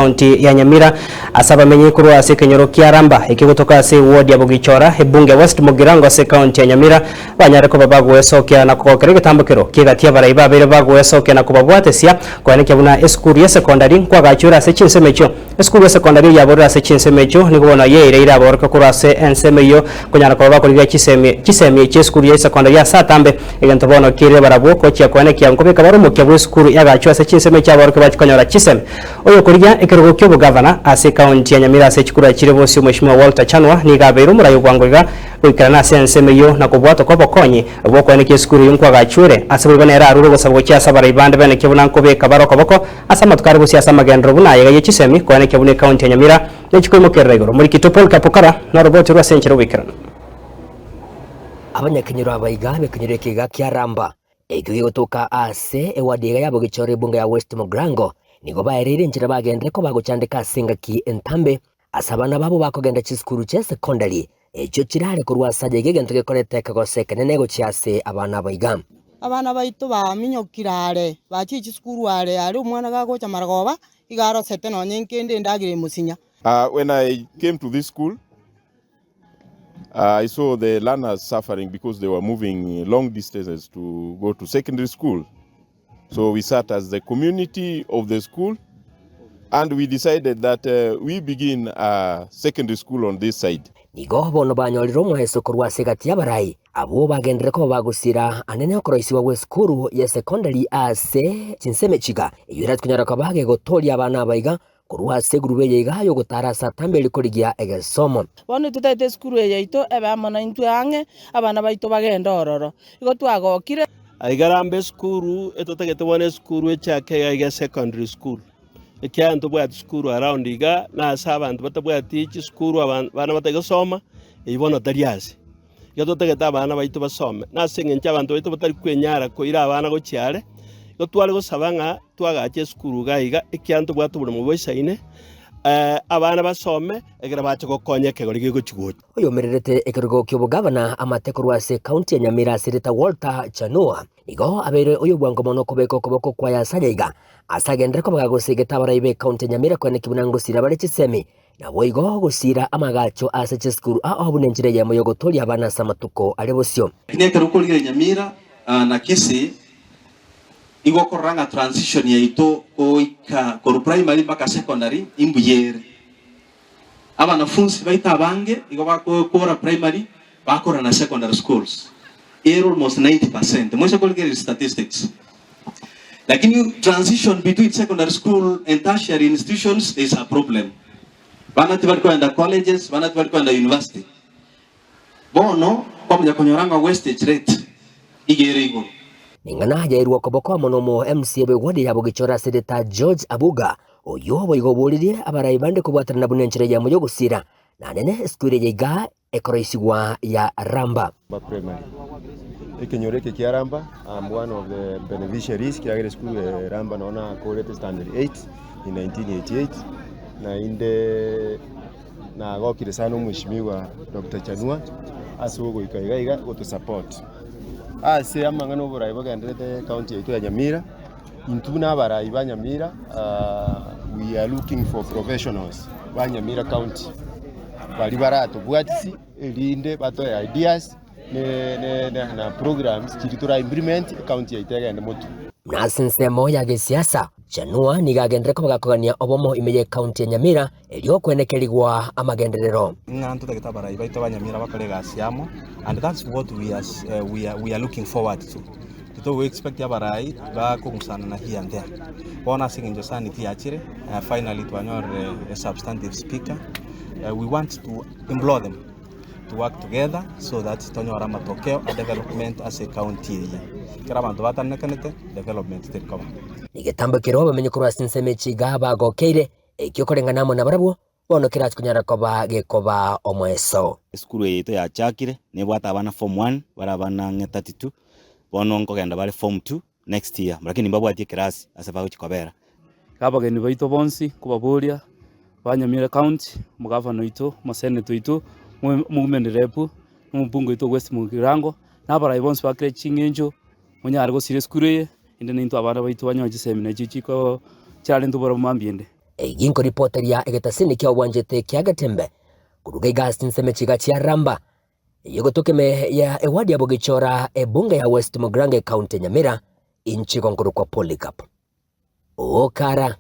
county ya Nyamira asaba menye kurwa ase kenyoro kia Ramba ikigutoka ase ward ya Bugichora ebunge West Mugirango ase county ya Nyamira banyare ko babagwesokia na kokere gitambukiro kigatia baraiba bere bagwesokia na kubabwatesia kwaneke buna esukuru ya secondary kwa gachura ase chinsemecho esukuru ya secondary ya borra ase chinsemecho nigubona ye ira borka kurwa ase ensemeyo kunyara ko bakoriga chisemi chesukuru ya secondary ya satambe egento bono kire barabo ko chia kwaneke yankobeka barumo kya esukuru ya gachura ase chinsemecho borka bachikonyora chisemi oyo kuriga ekirugo kyo governor ase county ya Nyamira ase chikura chirebosi mheshimiwa Walter Chanwa ni gaberu murayo gwangwiga kwikana sensemeyo na kubwato ko bokonyi bwo kwaneke esukuru yunkwa gachure ase bibonera aruro gusabwo kya sabara ibande bene kibuna nkobeka baroko boko asa matukari busi asa magendro buna yega yechisemi kwaneke bune county ya Nyamira nechikwe kerregoro muri kitopol kapokara na roboti rwa senchero wikirana abanyakenyero abayigabe kenyere kiga kya Ramba ekiyotoka ase ewadiga yabo gichore bunga ya West Mugirango nigo baerire njira bagendre ko bagucandika singa ki entambe asabana babo bakogenda chiskuru che secondary echo kirare kurwa saje gegento gekorete kagoseke nenego chiase abana bayiga abana baitu baminyokirare bachi chiskuru ari umwana gagocha maragoba igaro sete no nyenkende ndagire musinya. When I came to this school, I saw the learners suffering because they were moving long distances to go to secondary school. So we sat as the community of the school and we decided that we begin a secondary school on this side. Nigo bono banyoriro mweso kurwa segati yabarai abo bagendere ko bagusira anene okoroisi wa weskuru ya secondary ase chinsemechiga yura tkunyara ko bage gotoria abana baiga kurwa segurube yiga yo gutara satambe likorigia egesomo bono tutete skuru yeito ebe amana intu ange abana baito bagenda ororo igo twagokire aigarambe skuru etotegete bone skuru echake ya secondary school ekyanto bwa skuru around iga na sabantu batabwa teach skuru abana batagasoma ibona tariase yatotegete abana baito basome na sengencha abantu baito batari kwenyara ko ira abana go chiare go twale go sabanga twagache skuru gaiga ekyanto bwa tubure mu boisaine abana basome egera bache gokonyeke gori gigo chigocho oyo mererete ekirugo kyo bugavana amatekorwa se county ya Nyamira Senator Walter Chanwa nigo abere oyo bwango mono kubeko kuboko kwa ya sajaiga asagendera ko bagagosegeta baraibe county ya Nyamira kwene kibunango sira bare chisemi na boigo gusira amagacho ase chiskuru abunenjire ya moyo gotori abana samatuko arebosyo kineka rukolire Nyamira na kisi igo koranga transition ya ito oika koru primary mpaka secondary imbuyere abanafunzi baita bange igo bakora primary bakora na secondary schools almost 90% mwese kolgere statistics lakini transition between secondary school and tertiary institutions is a problem banati bali kwenda colleges banati bali kwenda university bono kwa mjakonyoranga wastage rate igere igo ningana hajairwa koboko monomo MCA begwadi yabo gichora Senator George Abuga oyo boigoburirie abaraibande kubwatana na bunenchire ya moyo gusira na nene skure yiga ekoroisigwa ya Ramba primary ekenyoreke kia Ramba. I'm one of the beneficiaries kia school Ramba naona college standard 8 in 1988 na inde na gokire sana mheshimiwa Dr. Chanwa asugo ikaiga go to support ase amangano borai bagenderete county yetu ya Nyamira intuna barai ba Nyamira. We are looking for professionals ba Nyamira county bali barato bwatisi elinde batoya ideas na programs chiritura implement county yetu ya Motu na sensemo ya gisiasa Chanwa nigagendere ko bagakogania obomo imeje county ya Nyamira elio kwenekeligwa amagenderero ngantu tageta barai baito ba Nyamira bakolega siamo and that's what we are looking forward to. So we expect yabarai ba kumusana na here and there. Bona singinjo sanity achire finally to a substantive speaker. We want to implore them to work together so that tonyora matokeo a development as a county. Kira bantu batanekanete development terikaba. Nigetambukiro bamenye kurwa sinsemechi gaba gokeire ekyokorenga namo na barabo bono kirati kunyara koba gekoba omweso skuru yeto ya chakire ne bwata abana form 1 barabana 32 bono nkogenda bari form 2 next year lakini mbabwatie class asaba ukikobera kabageni baito bonsi kubaburia banyamira county mugavano ito maseneto ito movement rep mubungo ito West Mugirango nabara bonsi bakire chingenjo munyargo sire skuru ye inde nintu abana baito banyoje semina chichiko cyale ndubora mambiyende Ginko reporteria egetasini kia wanjete kia Gatembe kuruga igasi nseme chiga chia Ramba yegotokeme ya ewadi ya Bogichora ebunge ya West Mugrange County Nyamira inchi konkuru kwa Polycarp Okara.